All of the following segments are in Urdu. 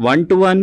1 to 1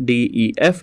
DEF,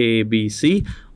ABC,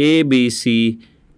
ABC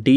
D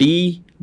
D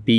B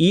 E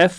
F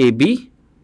AB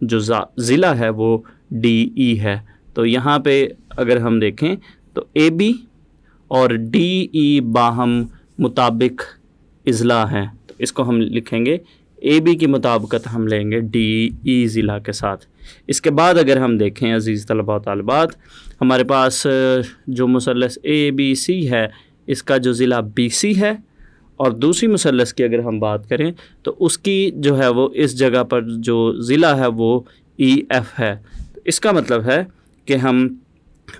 جو ضلع ہے وہ ڈی ای ہے. تو یہاں پہ اگر ہم دیکھیں تو اے بی اور ڈی ای باہم مطابق اضلاع ہیں. تو اس کو ہم لکھیں گے اے بی کی مطابقت ہم لیں گے ڈی ای ضلع کے ساتھ. اس کے بعد اگر ہم دیکھیں عزیز طلباء و طالبات، ہمارے پاس جو مثلث اے بی سی ہے اس کا جو ضلع بی سی ہے، اور دوسری مثلث کی اگر ہم بات کریں تو اس کی جو ہے وہ اس جگہ پر جو ضلع ہے وہ ای ایف ہے. اس کا مطلب ہے کہ ہم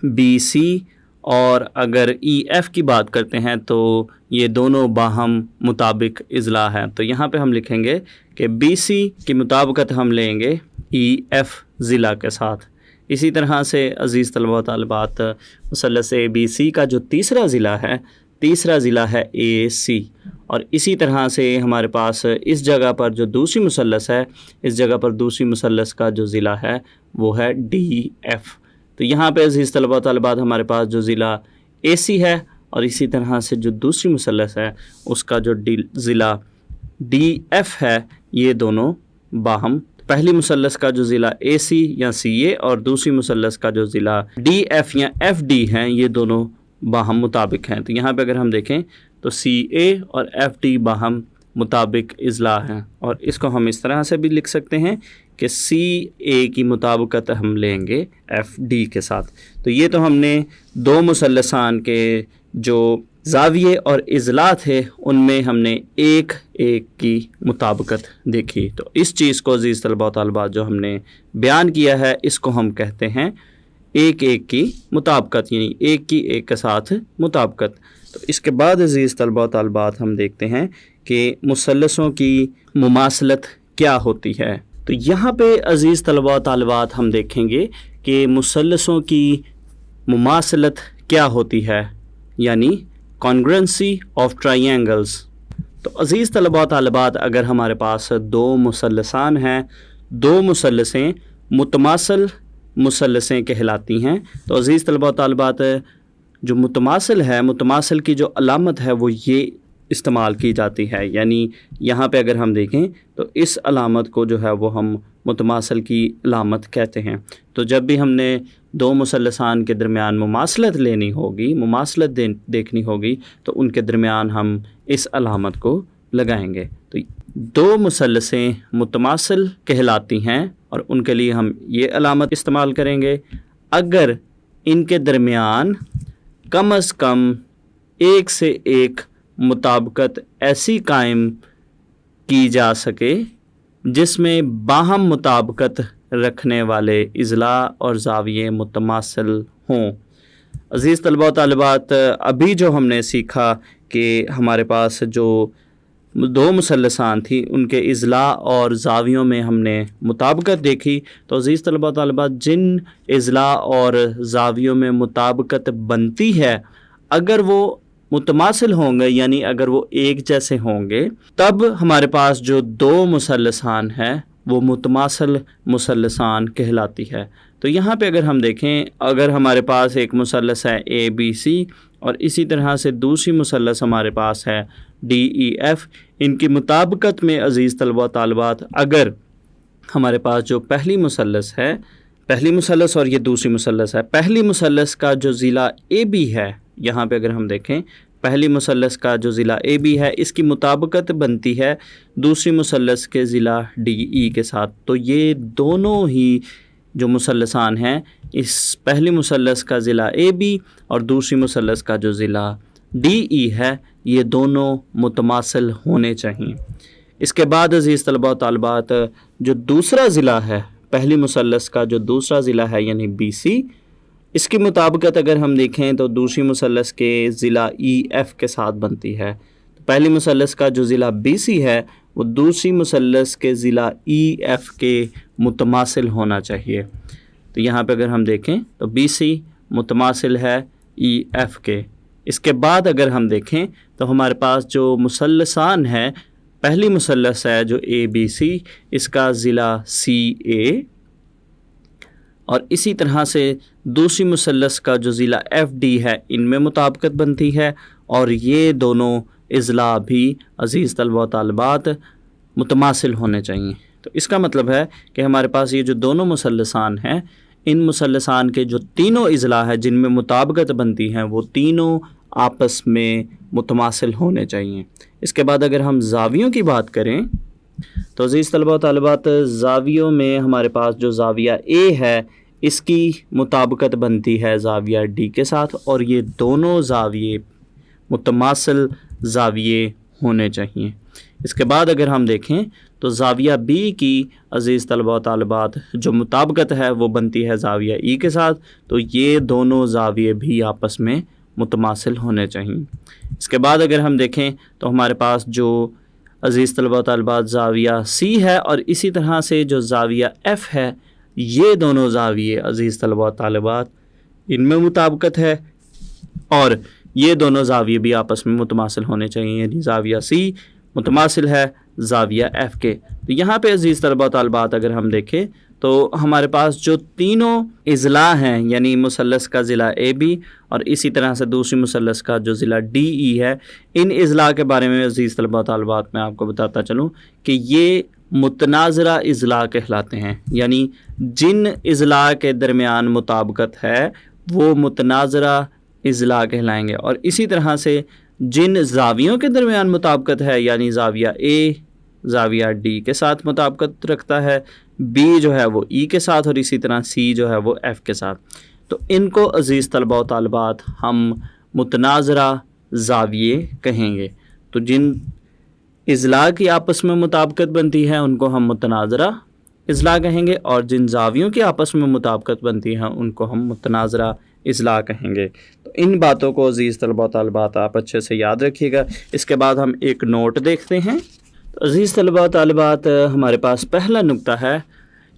بی سی اور اگر ای ایف کی بات کرتے ہیں تو یہ دونوں باہم مطابق اضلاع ہیں. تو یہاں پہ ہم لکھیں گے کہ بی سی کی مطابقت ہم لیں گے ای ایف ضلع کے ساتھ. اسی طرح سے عزیز طلباء و طالبات، مثلث اے بی سی کا جو تیسرا ضلع ہے اے سی، اور اسی طرح سے ہمارے پاس اس جگہ پر جو دوسری مثلث ہے، اس جگہ پر دوسری مثلث کا جو ضلع ہے وہ ہے ڈی ایف. تو یہاں پہ عزیز طلباء و طالبات ہمارے پاس جو ضلع اے سی ہے اور اسی طرح سے جو دوسری مثلث ہے اس کا جو ضلع ڈی ایف ہے، یہ دونوں باہم، پہلی مثلث کا جو ضلع اے سی یا سی اے اور دوسری مثلث کا جو ضلع ڈی ایف یا ایف ڈی ہیں، یہ دونوں باہم مطابق ہیں. تو یہاں پہ اگر ہم دیکھیں تو سی اے اور ایف ڈی باہم مطابق اضلاع ہیں، اور اس کو ہم اس طرح سے بھی لکھ سکتے ہیں کہ سی اے کی مطابقت ہم لیں گے ایف ڈی کے ساتھ. تو یہ تو ہم نے دو مثلثان کے جو زاویے اور اضلاع تھے ان میں ہم نے ایک کی مطابقت دیکھی. تو اس چیز کو عزیز طلباء و طالبات جو ہم نے بیان کیا ہے اس کو ہم کہتے ہیں ایک کی مطابقت، یعنی ایک کی ایک کے ساتھ مطابقت. تو اس کے بعد عزیز طلباء و طالبات ہم دیکھتے ہیں کہ مثلثوں کی مماثلت کیا ہوتی ہے. تو یہاں پہ عزیز طلباء و طالبات ہم دیکھیں گے کہ مثلثوں کی مماثلت کیا ہوتی ہے، یعنی کانگرنسی آف ٹرائینگلز. تو عزیز طلباء و طالبات اگر ہمارے پاس دو مثلثان ہیں، دو مثلثیں متماثل مثلثیں کہلاتی ہیں. تو عزیز طلباء و طالبات جو متماثل کی جو علامت ہے وہ یہ استعمال کی جاتی ہے، یعنی یہاں پہ اگر ہم دیکھیں تو اس علامت کو جو ہے وہ ہم متماثل کی علامت کہتے ہیں. تو جب بھی ہم نے دو مثلثان کے درمیان مماثلت دیکھنی ہوگی تو ان کے درمیان ہم اس علامت کو لگائیں گے. تو دو مثلثیں متماثل کہلاتی ہیں اور ان کے لیے ہم یہ علامت استعمال کریں گے اگر ان کے درمیان کم از کم ایک سے ایک مطابقت ایسی قائم کی جا سکے جس میں باہم مطابقت رکھنے والے اضلاع اور زاویے متماثل ہوں. عزیز طلباء و طالبات، ابھی جو ہم نے سیکھا کہ ہمارے پاس جو دو مثلثان تھی ان کے اضلاع اور زاویوں میں ہم نے مطابقت دیکھی. تو عزیز طلباء و طالبات، جن اضلاع اور زاویوں میں مطابقت بنتی ہے اگر وہ متماثل ہوں گے، یعنی اگر وہ ایک جیسے ہوں گے، تب ہمارے پاس جو دو مثلثان ہیں وہ متماثل مثلثان کہلاتی ہے. تو یہاں پہ اگر ہم دیکھیں، اگر ہمارے پاس ایک مثلث ہے اے بی سی اور اسی طرح سے دوسری مثلث ہمارے پاس ہے ڈی ای ایف، ان کی مطابقت میں عزیز طلباء و طالبات اگر ہمارے پاس جو پہلی مثلث اور یہ دوسری مثلث ہے، پہلی مثلث کا جو ضلع اے بی ہے، یہاں پہ اگر ہم دیکھیں پہلی مثلث کا جو ضلع اے بی ہے اس کی مطابقت بنتی ہے دوسری مثلث کے ضلع ڈی ای کے ساتھ. تو یہ دونوں ہی جو مثلثان ہیں، اس پہلی مثلث کا ضلع اے بی اور دوسری مثلث کا جو ضلع ڈی ای ہے، یہ دونوں متماثل ہونے چاہئیں. اس کے بعد عزیز طلباء و طالبات جو دوسرا ضلع ہے، پہلی مثلث کا جو دوسرا ضلع ہے یعنی بی سی، اس کی مطابقت اگر ہم دیکھیں تو دوسری مثلث کے ضلع ای ایف کے ساتھ بنتی ہے. پہلی مثلث کا جو ضلع بی سی ہے وہ دوسری مثلث کے ضلع ای ایف کے متماثل ہونا چاہیے. تو یہاں پہ اگر ہم دیکھیں تو بی سی متماثل ہے ای ایف کے. اس کے بعد اگر ہم دیکھیں تو ہمارے پاس جو مثلثان ہے، پہلی مثلث ہے جو اے بی سی، اس کا ضلع سی اے، اور اسی طرح سے دوسری مثلث کا جو ضلع ایف ڈی ہے ان میں مطابقت بنتی ہے، اور یہ دونوں اضلاع بھی عزیز طلباء و طالبات متماثل ہونے چاہئیں. تو تو اس کا مطلب ہے کہ ہمارے پاس یہ جو دونوں مثلثان ہیں، ان مثلثان کے جو تینوں اضلاع ہیں جن میں مطابقت بنتی ہیں وہ تینوں آپس میں متماثل ہونے چاہیے۔ اس کے بعد اگر ہم زاویوں کی بات کریں تو عزیز طلبہ و طالبات، زاویوں میں ہمارے پاس جو زاویہ اے ہے اس کی مطابقت بنتی ہے زاویہ ڈی کے ساتھ، اور یہ دونوں زاویے متماثل زاویے ہونے چاہیے۔ اس کے بعد اگر ہم دیکھیں تو زاویہ بی کی عزیز طلبہ و طالبات جو مطابقت ہے وہ بنتی ہے زاویہ ای کے ساتھ، تو یہ دونوں زاویے بھی آپس میں متماثل ہونے چاہیے۔ اس کے بعد اگر ہم دیکھیں تو ہمارے پاس جو عزیز طلبہ و طالبات زاویہ سی ہے اور اسی طرح سے جو زاویہ ایف ہے، یہ دونوں زاویے عزیز طلبہ و طالبات ان میں مطابقت ہے اور یہ دونوں زاویے بھی آپس میں متماثل ہونے چاہیے، یعنی زاویہ سی متماثل ہے زاویہ ایف کے۔ تو یہاں پہ عزیز طلبہ و طالبات اگر ہم دیکھیں تو ہمارے پاس جو تینوں اضلاع ہیں، یعنی مثلث کا ضلع اے بی اور اسی طرح سے دوسری مثلث کا جو ضلع ڈی ای ہے، ان اضلاع کے بارے میں عزیز طلبہ و طالبات میں آپ کو بتاتا چلوں کہ یہ متناظرہ اضلاع کہلاتے ہیں، یعنی جن اضلاع کے درمیان مطابقت ہے وہ متناظرہ اضلاع کہلائیں گے، اور اسی طرح سے جن زاویوں کے درمیان مطابقت ہے، یعنی زاویہ اے زاویہ ڈی کے ساتھ مطابقت رکھتا ہے، بی جو ہے وہ ای کے ساتھ، اور اسی طرح سی جو ہے وہ ایف کے ساتھ، تو ان کو عزیز طلبہ و طالبات ہم متناظرہ زاویے کہیں گے۔ تو جن اضلاع کی آپس میں مطابقت بنتی ہے ان کو ہم متناظرہ اضلاع کہیں گے، اور جن زاویوں کی آپس میں مطابقت بنتی ہیں ان کو ہم متناظرہ اضلاع کہیں گے۔ تو ان باتوں کو عزیز طلبہ و طالبات آپ اچھے سے یاد رکھیے گا۔ اس کے بعد ہم ایک نوٹ دیکھتے ہیں۔ تو عزیز طلبہ و طالبات، ہمارے پاس پہلا نقطہ ہے،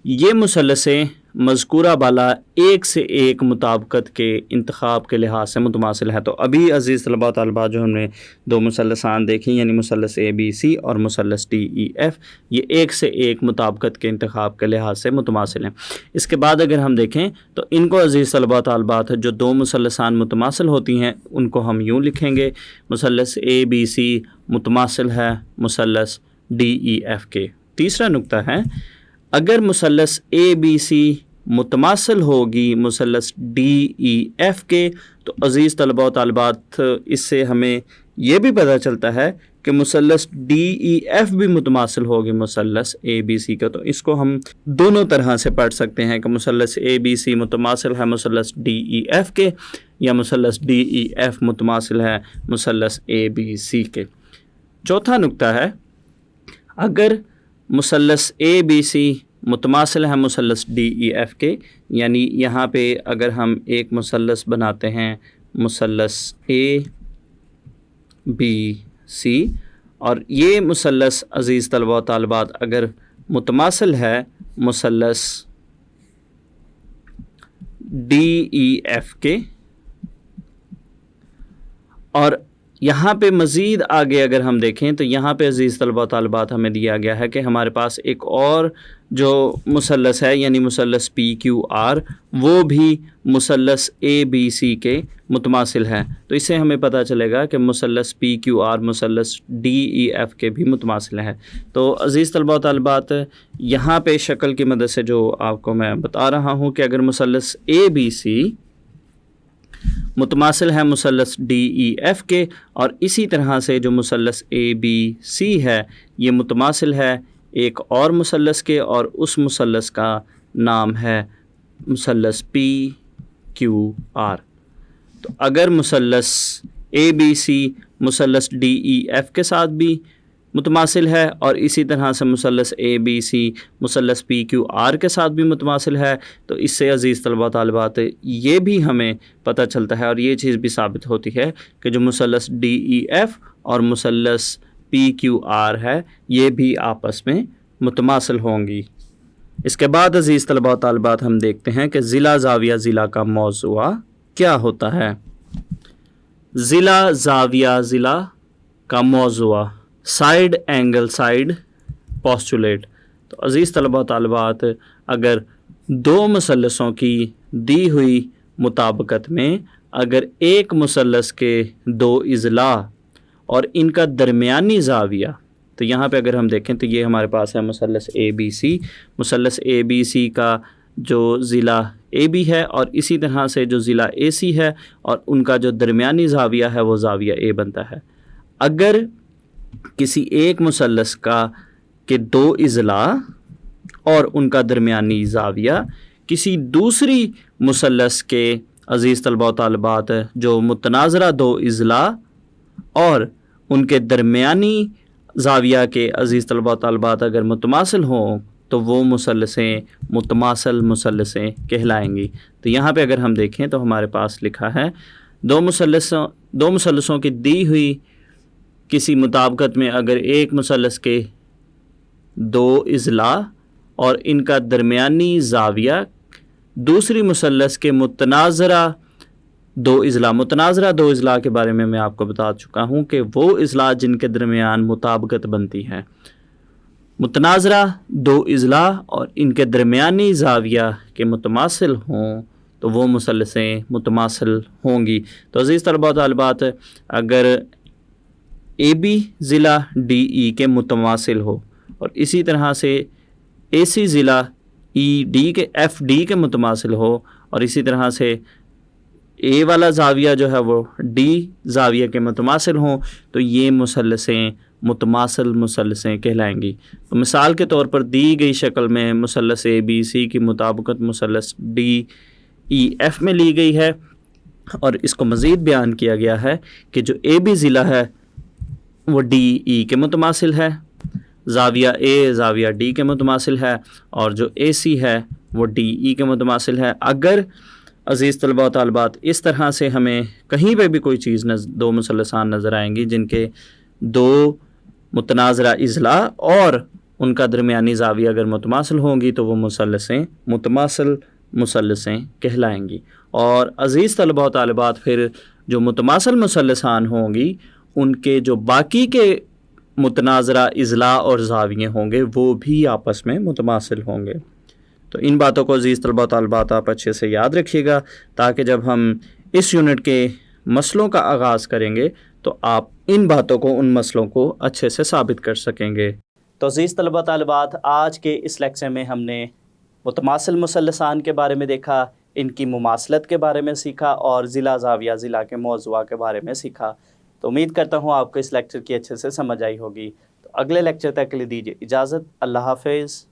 یہ مثلثیں مذکورہ بالا ایک سے ایک مطابقت کے انتخاب کے لحاظ سے متماثل ہے۔ تو ابھی عزیز طلبہ و طالبات جو ہم نے دو مثلثان دیکھیں، یعنی مثلث اے بی سی اور مثلث ڈی ای ایف، یہ ایک سے ایک مطابقت کے انتخاب کے لحاظ سے متماثل ہیں۔ اس کے بعد اگر ہم دیکھیں تو ان کو عزیز طلبہ و طالبات جو دو مثلثان متماثل ہوتی ہیں ان کو ہم یوں لکھیں گے، مثلث اے بی سی متماثل ہے مثلث ڈی ای ایف کے۔ تیسرا نقطہ ہے، اگر مثلث اے بی سی متماثل ہوگی مثلث ڈی ای ایف کے، تو عزیز طلبہ و طالبات اس سے ہمیں یہ بھی پتہ چلتا ہے کہ مثلث ڈی ای ایف بھی متماثل ہوگی مثلث اے بی سی کا۔ تو اس کو ہم دونوں طرح سے پڑھ سکتے ہیں کہ مثلث اے بی سی متماثل ہے مثلث ڈی ای ایف کے، یا مثلث ڈی ای ایف متماثل ہے مثلث اے بی سی کے۔ چوتھا نقطہ ہے، اگر مثلث اے بی سی متماثل ہے مثلث ڈی ای ایف کے، یعنی یہاں پہ اگر ہم ایک مثلث بناتے ہیں مثلث اے بی سی، اور یہ مثلث عزیز طلبہ و طالبات اگر متماثل ہے مثلث ڈی ای ایف کے، اور یہاں پہ مزید آگے اگر ہم دیکھیں تو یہاں پہ عزیز طلبہ و طالبات ہمیں دیا گیا ہے کہ ہمارے پاس ایک اور جو مثلث ہے، یعنی مثلث پی کیو آر، وہ بھی مثلث اے بی سی کے متماثل ہے۔ تو اس سے ہمیں پتہ چلے گا کہ مثلث پی کیو آر مثلث ڈی ای ایف کے بھی متماثل ہے۔ تو عزیز طلبہ و طالبات، یہاں پہ شکل کی مدد سے جو آپ کو میں بتا رہا ہوں کہ اگر مثلث اے بی سی متماثل ہے مثلث ڈی ای ایف کے، اور اسی طرح سے جو مثلث اے بی سی ہے یہ متماثل ہے ایک اور مثلث کے، اور اس مثلث کا نام ہے مثلث پی کیو آر۔ تو اگر مثلث اے بی سی مثلث ڈی ای ایف کے ساتھ بھی متماثل ہے، اور اسی طرح سے مثلث A B C مثلث P Q are کے ساتھ بھی متماثل ہے، تو اس سے عزیز طلبہ و طالبات یہ بھی ہمیں پتہ چلتا ہے اور یہ چیز بھی ثابت ہوتی ہے کہ جو مثلث ڈی ای ایف اور مثلث پی کیو آر ہے یہ بھی آپس میں متماثل ہوں گی۔ اس کے بعد عزیز طلبہ و طالبات ہم دیکھتے ہیں کہ ضلع زاویہ ضلع کا موضوع کیا ہوتا ہے۔ ضلع زاویہ ضلع کا موضوع، سائیڈ اینگل سائیڈ پوسٹولیٹ۔ تو عزیز طلبہ و طالبات، اگر دو مثلثوں کی دی ہوئی مطابقت میں اگر ایک مثلث کے دو اضلاع اور ان کا درمیانی زاویہ تو یہاں پہ اگر ہم دیکھیں تو یہ ہمارے پاس ہے مثلث A B C. مثلث A B سی کا جو ضلع اے بی ہے اور اسی طرح سے جو ضلع اے سی ہے اور ان کا جو درمیانی زاویہ ہے وہ زاویہ اے بنتا ہے. اگر کسی ایک مثلث کے دو اضلاع اور ان کا درمیانی زاویہ کسی دوسری مثلث کے عزیز طلباء و طالبات جو متناظرہ دو اضلاع اور ان کے درمیانی زاویہ کے عزیز طلباء و طالبات اگر متماثل ہوں تو وہ مثلثیں متماثل مثلثیں کہلائیں گی. تو یہاں پہ اگر ہم دیکھیں تو ہمارے پاس لکھا ہے دو مثلثوں کی دی ہوئی کسی مطابقت میں اگر ایک مثلث کے دو اضلاع اور ان کا درمیانی زاویہ دوسری مثلث کے متناظرہ دو اضلاع کے بارے میں آپ کو بتا چکا ہوں کہ وہ اضلاع جن کے درمیان مطابقت بنتی ہے. متناظرہ دو اضلاع اور ان کے درمیانی زاویہ کے متماثل ہوں تو وہ مثلثیں متماثل ہوں گی. تو عزیز طلباء و طالبات اگر اے بی ضلع ڈی ای کے متماثل ہو اور اسی طرح سے اے سی ضلع ایف ڈی کے متماثل ہو اور اسی طرح سے اے والا زاویہ جو ہے وہ ڈی زاویہ کے متماثل ہوں تو یہ مثلثیں متماثل مثلثیں کہلائیں گی. تو مثال کے طور پر دی گئی شکل میں مثلث اے بی سی کی مطابقت مثلث ڈی ای ایف میں لی گئی ہے اور اس کو مزید بیان کیا گیا ہے کہ جو اے بی ضلع ہے وہ ڈی ای کے متماثل ہے، زاویہ اے زاویہ ڈی کے متماثل ہے اور جو اے سی ہے وہ ڈی ای کے متماثل ہے. اگر عزیز طلباء و طالبات اس طرح سے ہمیں کہیں پہ بھی کوئی چیز دو مثلثان نظر آئیں گی جن کے دو متناظرہ اضلاع اور ان کا درمیانی زاویہ اگر متماثل ہوں گی تو وہ مثلثیں متماثل مثلثیں کہلائیں گی. اور عزیز طلباء و طالبات پھر جو متماثل مثلثان ہوں گی ان کے جو باقی کے متناظرہ اضلاع اور زاویے ہوں گے وہ بھی آپس میں متماثل ہوں گے. تو ان باتوں کو عزیز طلباء و طالبات آپ اچھے سے یاد رکھیے گا تاکہ جب ہم اس یونٹ کے مسئلوں کا آغاز کریں گے تو آپ ان باتوں کو ان مسئلوں کو اچھے سے ثابت کر سکیں گے. تو عزیز طلباء و طالبات آج کے اس لیکچر میں ہم نے متماثل مثلثان کے بارے میں دیکھا، ان کی مماثلت کے بارے میں سیکھا اور ضلع زاویہ ضلع کے موضوع کے بارے میں سیکھا. تو امید کرتا ہوں آپ کو اس لیکچر کی اچھے سے سمجھ آئی ہوگی. تو اگلے لیکچر تک کے لیے دیجیے اجازت. اللہ حافظ.